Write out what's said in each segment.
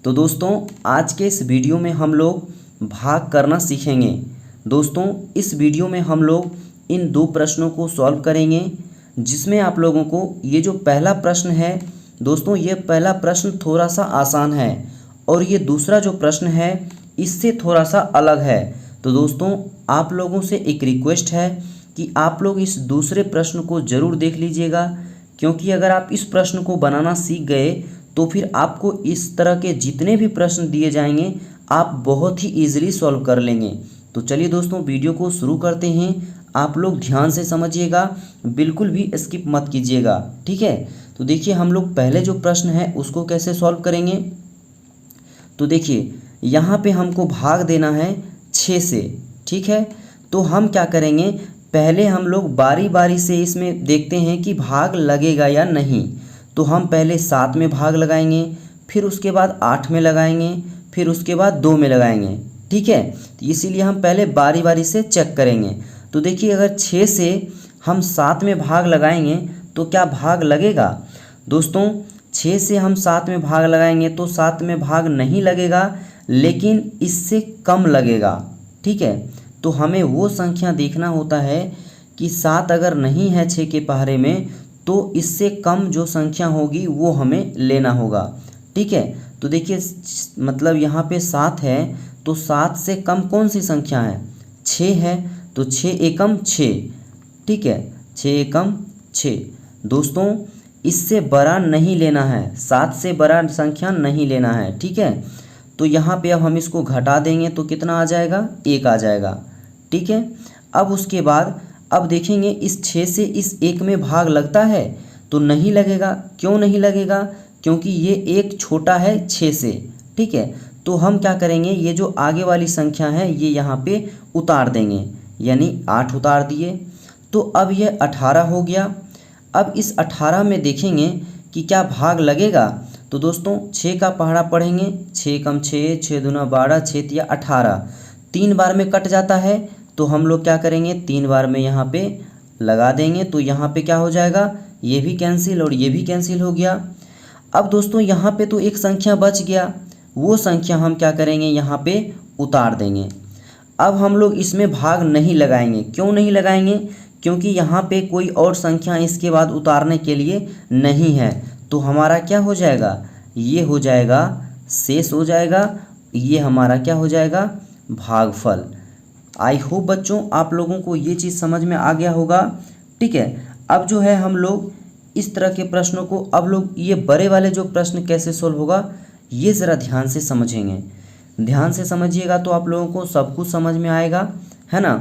तो दोस्तों आज के इस वीडियो में हम लोग भाग करना सीखेंगे। दोस्तों इस वीडियो में हम लोग इन दो प्रश्नों को सॉल्व करेंगे, जिसमें आप लोगों को ये जो पहला प्रश्न है दोस्तों, ये पहला प्रश्न थोड़ा सा आसान है और ये दूसरा जो प्रश्न है इससे थोड़ा सा अलग है। तो दोस्तों आप लोगों से एक रिक्वेस्ट है कि आप लोग इस दूसरे प्रश्न को ज़रूर देख लीजिएगा, क्योंकि अगर आप इस प्रश्न को बनाना सीख गए तो फिर आपको इस तरह के जितने भी प्रश्न दिए जाएंगे आप बहुत ही ईजिली सॉल्व कर लेंगे। तो चलिए दोस्तों वीडियो को शुरू करते हैं। आप लोग ध्यान से समझिएगा, बिल्कुल भी स्किप मत कीजिएगा, ठीक है। तो देखिए हम लोग पहले जो प्रश्न है उसको कैसे सॉल्व करेंगे। तो देखिए यहाँ पे हमको भाग देना है 6 से, ठीक है। तो हम क्या करेंगे, पहले हम लोग बारी बारी से इसमें देखते हैं कि भाग लगेगा या नहीं। तो हम पहले 7 में भाग लगाएंगे, फिर उसके बाद 8 में लगाएंगे, फिर उसके बाद 2 में लगाएंगे, ठीक है। तो इसीलिए हम पहले बारी बारी से चेक करेंगे। तो देखिए अगर 6 से हम 7 में भाग लगाएंगे तो क्या भाग लगेगा। दोस्तों 6 से हम 7 में भाग लगाएंगे तो 7 में भाग नहीं लगेगा, लेकिन इससे कम लगेगा, ठीक है। तो हमें वो संख्या देखना होता है कि 7 अगर नहीं है 6 के पहाड़े में तो इससे कम जो संख्या होगी वो हमें लेना होगा, ठीक है। तो देखिए मतलब यहाँ पे 7 है तो 7 से कम कौन सी संख्या है, 6 है। तो 6 एकम 6, ठीक है, 6 एकम 6। दोस्तों इससे बड़ा नहीं लेना है, 7 से बड़ा संख्या नहीं लेना है, ठीक है। तो यहाँ पे अब हम इसको घटा देंगे तो कितना आ जाएगा, 1 आ जाएगा, ठीक है। अब उसके बाद अब देखेंगे इस 6 से इस 1 में भाग लगता है तो नहीं लगेगा। क्यों नहीं लगेगा, क्योंकि ये 1 छोटा है 6 से, ठीक है। तो हम क्या करेंगे, ये जो आगे वाली संख्या है ये यहाँ पे उतार देंगे, यानी 8 उतार दिए। तो अब ये 18 हो गया। अब इस 18 में देखेंगे कि क्या भाग लगेगा। तो दोस्तों 6 का पहाड़ा पढ़ेंगे, 6 कम 6, 6 दूना 12, 6 तिया 18, 3 बार में कट जाता है। तो हम लोग क्या करेंगे, 3 बार में यहाँ पे लगा देंगे। तो यहाँ पे क्या हो जाएगा, ये भी कैंसिल और ये भी कैंसिल हो गया। अब दोस्तों यहाँ पे तो एक संख्या बच गया, वो संख्या हम क्या करेंगे, यहाँ पे उतार देंगे। अब हम लोग इसमें भाग नहीं लगाएंगे। क्यों नहीं लगाएंगे, क्योंकि यहाँ पे कोई और संख्या इसके बाद उतारने के लिए नहीं है। तो हमारा क्या हो जाएगा, ये हो जाएगा शेष हो जाएगा, ये हमारा क्या हो जाएगा, भागफल। आई होप बच्चों आप लोगों को ये चीज़ समझ में आ गया होगा, ठीक है। अब जो है हम लोग इस तरह के प्रश्नों को, अब लोग ये बड़े वाले जो प्रश्न कैसे सोल्व होगा ये ज़रा ध्यान से समझेंगे। ध्यान से समझिएगा तो आप लोगों को सब कुछ समझ में आएगा, है ना।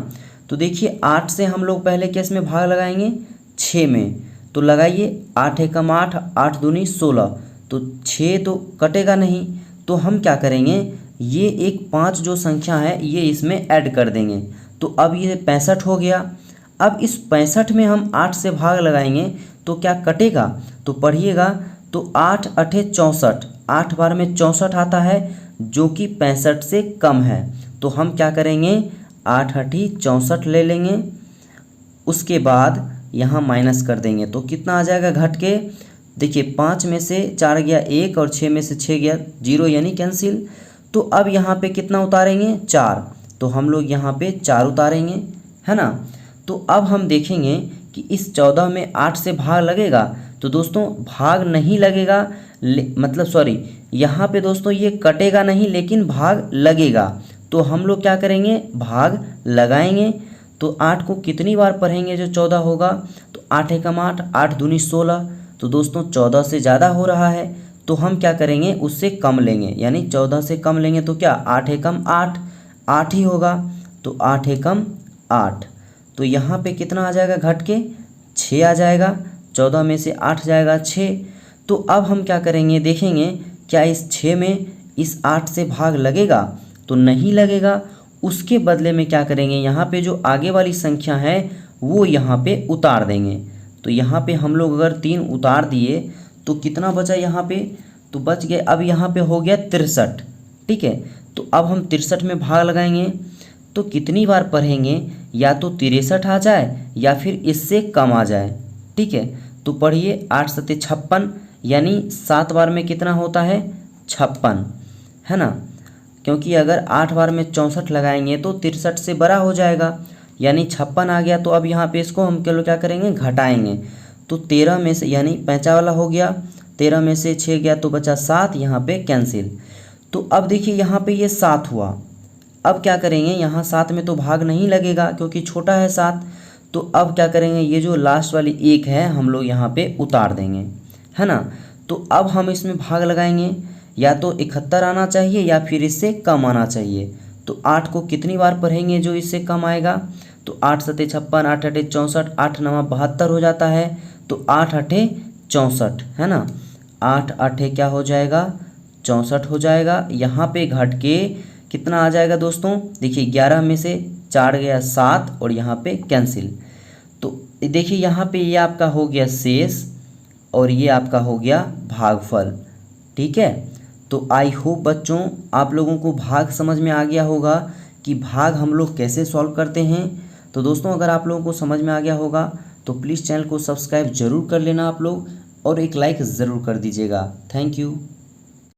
तो देखिए 8 से हम लोग पहले किस में भाग लगाएंगे, 6 में। तो लगाइए 8 एकम 8, 8 दूनी 16, तो 6 तो कटेगा नहीं। तो हम क्या करेंगे, ये एक 5 जो संख्या है ये इसमें ऐड कर देंगे। तो अब ये 65 हो गया। अब इस 65 में हम 8 से भाग लगाएंगे तो क्या कटेगा। तो पढ़िएगा, तो 8 अठे 64, 8 बार में 64 आता है जो कि 65 से कम है। तो हम क्या करेंगे, 8 अठी 64 ले लेंगे, उसके बाद यहाँ माइनस कर देंगे तो कितना आ जाएगा घट के। देखिए 5 में से 4 गया 1 और 6 में से 6 गया 0, यानी कैंसिल। तो अब यहाँ पे कितना उतारेंगे, 4। तो हम लोग यहाँ पे 4 उतारेंगे, है ना। तो अब हम देखेंगे कि इस 14 में 8 से भाग लगेगा। तो दोस्तों भाग नहीं लगेगा, मतलब सॉरी, यहाँ पे दोस्तों ये कटेगा नहीं लेकिन भाग लगेगा। तो हम लोग क्या करेंगे, भाग लगाएंगे। तो 8 को कितनी बार पढ़ेंगे जो 14 होगा, तो 8 एकम 8, 8 दूनी 16। तो दोस्तों 14 से ज़्यादा हो रहा है तो हम क्या करेंगे, उससे कम लेंगे, यानी 14 से कम लेंगे तो क्या 8 एकम 8, 8 ही होगा। तो 8 एकम 8, तो यहाँ पे कितना आ जाएगा घट के, 6 आ जाएगा। 14 में से 8 जाएगा 6। तो अब हम क्या करेंगे, देखेंगे क्या इस 6 में इस 8 से भाग लगेगा। तो नहीं लगेगा। उसके बदले में क्या करेंगे, यहाँ पे जो आगे वाली संख्या है वो यहाँ पे उतार देंगे। तो यहाँ पे हम लोग अगर 3 उतार दिए तो कितना बचा यहाँ पे, तो बच गए। अब यहाँ पे हो गया 63, ठीक है। तो अब हम 63 में भाग लगाएंगे तो कितनी बार पढ़ेंगे, या तो 63 आ जाए या फिर इससे कम आ जाए, ठीक है। तो पढ़िए 8 सत्ते 56, यानी 7 बार में कितना होता है, 56। है ना, क्योंकि अगर 8 बार में 64 लगाएंगे तो 63 से बड़ा हो जाएगा, यानी 56 आ गया। तो अब यहाँ पे इसको हम क्या करेंगे, घटाएंगे। तो 13 में से, यानी 5 वाला हो गया, 13 में से 6 गया तो बचा 7, यहाँ पे कैंसिल। तो अब देखिए यहाँ पे ये 7 हुआ। अब क्या करेंगे, यहाँ 7 में तो भाग नहीं लगेगा क्योंकि छोटा है 7। तो अब क्या करेंगे, ये जो लास्ट वाली 1 है हम लोग यहाँ पे उतार देंगे, है ना। तो अब हम इसमें भाग लगाएंगे, या तो 71 आना चाहिए या फिर इससे कम आना चाहिए। तो 8 को कितनी बार पढ़ेंगे जो इससे कम आएगा, तो 8 सते 56, 8 अठे 64, 8 नवा 72 हो जाता है। तो 8 अठे 64, है ना, 8 अठे क्या हो जाएगा, 64 हो जाएगा। यहाँ पे घट के कितना आ जाएगा दोस्तों, देखिए 11 में से 4 गया 7 और यहाँ पे कैंसिल। तो देखिए यहाँ पे ये आपका हो गया शेष और ये आपका हो गया भागफल। ठीक है, तो आई होप बच्चों आप लोगों को भाग समझ में आ गया होगा कि भाग हम लोग कैसे सॉल्व करते हैं। तो दोस्तों अगर आप लोगों को समझ में आ गया होगा तो प्लीज़ चैनल को सब्सक्राइब ज़रूर कर लेना आप लोग, और एक लाइक ज़रूर कर दीजिएगा। Thank you.